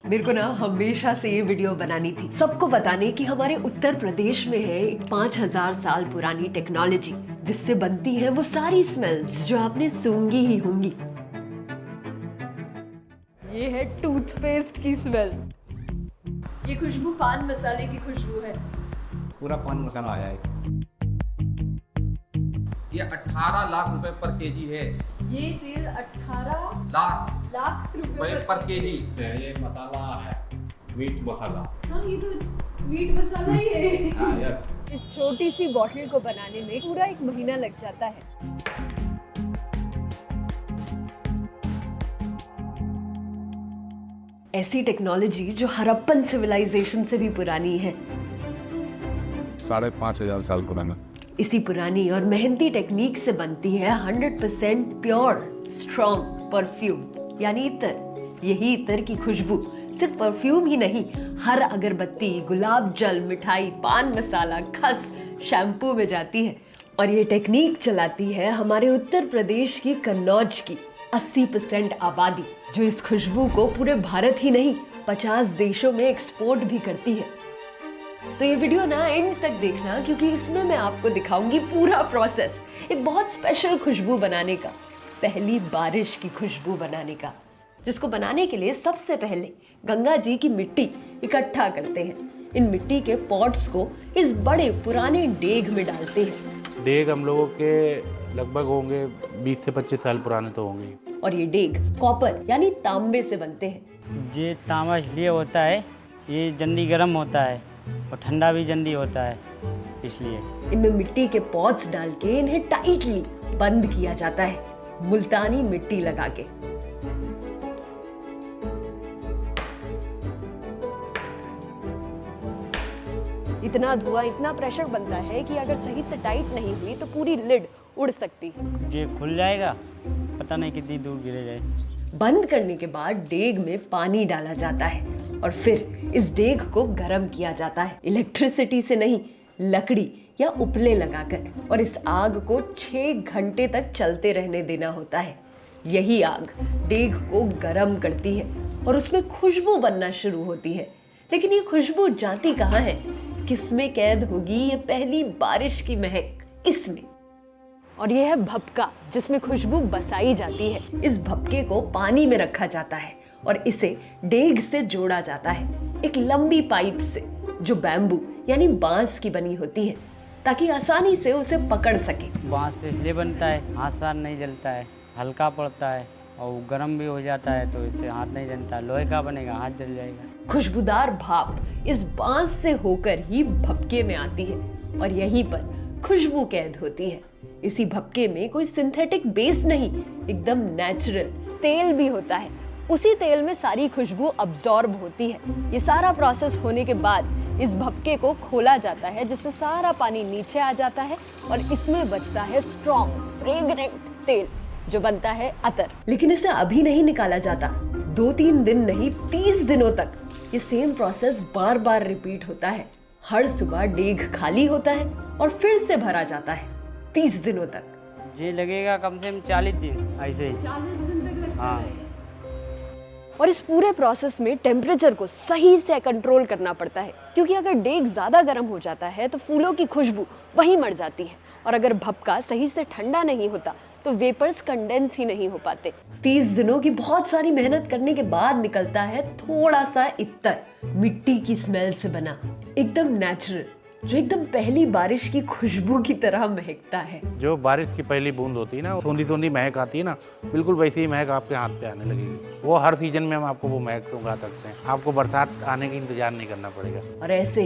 मेरे को ना हमेशा से ये वीडियो बनानी थी, सबको बताने कि हमारे उत्तर प्रदेश में है एक 5000 साल पुरानी टेक्नोलॉजी जिससे बनती है वो सारी स्मेल्स जो आपने सूंघी ही होंगी। ये है टूथपेस्ट की स्मेल। ये खुशबू पान मसाले की खुशबू है। पूरा पान मसाला आया है। ये 18 लाख रुपए पर केजी है। ये तेल 18 लाख रुपए पर केजी। ये मसाला है, मीट मसाला। हाँ, ये तो मीट मसाला ही है। हाँ, यस। इस छोटी सी बॉटल को बनाने में पूरा 1 महीना लग जाता है। ऐसी टेक्नोलॉजी जो हड़प्पन सिविलाइजेशन से भी पुरानी है। 5,500 साल पुराना। इसी पुरानी और मेहनती टेक्निक से बनती है 100% प्योर स्ट्रॉन्ग परफ्यूम यानी इत्र। यही इत्र की खुशबू सिर्फ परफ्यूम ही नहीं, हर अगरबत्ती, गुलाब जल, मिठाई, पान मसाला, खस, शैम्पू में जाती है। और ये टेक्निक चलाती है हमारे उत्तर प्रदेश की कन्नौज की 80% आबादी, जो इस खुशबू को पूरे भारत ही नहीं 50 देशों में एक्सपोर्ट भी करती है। तो ये वीडियो ना एंड तक देखना, क्योंकि इसमें मैं आपको दिखाऊंगी पूरा प्रोसेस एक बहुत स्पेशल खुशबू बनाने का, पहली बारिश की खुशबू बनाने का, जिसको बनाने के लिए सबसे पहले गंगा जी की मिट्टी इकट्ठा करते हैं। इन मिट्टी के पॉट्स को इस बड़े पुराने डेग में डालते हैं। डेग हम लोगों के लगभग होंगे 20 से 25 साल पुराने तो होंगे। और ये डेग कॉपर यानी तांबे से बनते हैं। ये तांबा इसलिए होता है, ये जल्दी गर्म होता है और ठंडा भी जल्दी होता है, इसलिए इनमें मिट्टी के पॉट्स डाल के इन्हें टाइटली बंद किया जाता है, मुल्तानी मिट्टी लगा के। इतना धुआं, इतना प्रेशर बनता है कि अगर सही से टाइट नहीं हुई तो पूरी लिड उड़ सकती है। ये खुल जाएगा, पता नहीं कितनी दूर गिरे जाए। बंद करने के बाद डेग में पानी डाला जाता है और फिर इस डेग को गर्म किया जाता है, इलेक्ट्रिसिटी से नहीं, लकड़ी या उपले लगाकर। और इस आग को 6 घंटे तक चलते रहने देना होता है। यही आग डेग को गर्म करती है और उसमें खुशबू बनना शुरू होती है। लेकिन ये खुशबू जाती कहाँ है? किसमें कैद होगी ये पहली बारिश की महक? इसमें। और ये है भपका, जिसमें खुशबू बसाई जाती है। इस भपके को पानी में रखा जाता है और इसे डेग से जोड़ा जाता है एक लंबी पाइप से, जो बैम्बू यानी बांस की बनी होती है, ताकि आसानी से उसे पकड़ सके। बांस से इसलिए बनता है, हाथ साथ नहीं जलता है, हल्का पड़ता है और गर्म भी हो जाता है, तो इससे हाथ नहीं जलता। लोहे का बनेगा, हाथ जल जाएगा। खुशबूदार भाप इस बांस से होकर ही भपके में आती है और यहीं पर खुशबू कैद होती है। इसी भपके में कोई सिंथेटिक बेस नहीं, एकदम नेचुरल तेल भी होता है। उसी तेल में सारी खुशबू अब्जॉर्ब होती है। ये सारा प्रोसेस होने के बाद इस भपके को खोला जाता है, जिससे सारा पानी नीचे आ जाता है और इसमें बचता है स्ट्रॉन्ग फ्रेग्रेंट तेल, जो बनता है अतर। लेकिन इसे अभी नहीं निकाला जाता, 2-3 दिन नहीं 30 दिनों तक ये सेम प्रोसेस बार बार रिपीट होता है। हर सुबह डेग खाली होता है और फिर से भरा जाता है 30 दिनों तक। ये लगेगा कम से कम 40 दिन, ऐसे ही 40 दिन तक लगता हाँ। है। और इस पूरे प्रोसेस में टेम्परेचर को सही से कंट्रोल करना पड़ता है, क्योंकि अगर डेग ज़्यादा गर्म हो जाता है तो फूलों की खुशबू वहीं मर जाती है। और अगर भपका सही से ठंडा नहीं होता तो वेपर्स कंडेंस ही नहीं हो पाते। 30 दिनों की बहुत सारी मेहनत करने के बाद निकलता है थोड़ा सा इत्र, मिट्टी की स्मेल से बना, एकदम नेचुरल, जो एकदम पहली बारिश की खुशबू की तरह महकता है। जो बारिश की पहली बूंद होती है ना, सोंधी सोंधी महक आती है ना, बिल्कुल वैसी ही महक आपके हाथ पे आने लगेगी। वो हर सीजन में हम आपको वो महक सुंघा सकते हैं। आपको बरसात आने की इंतजार नहीं करना पड़ेगा। और ऐसे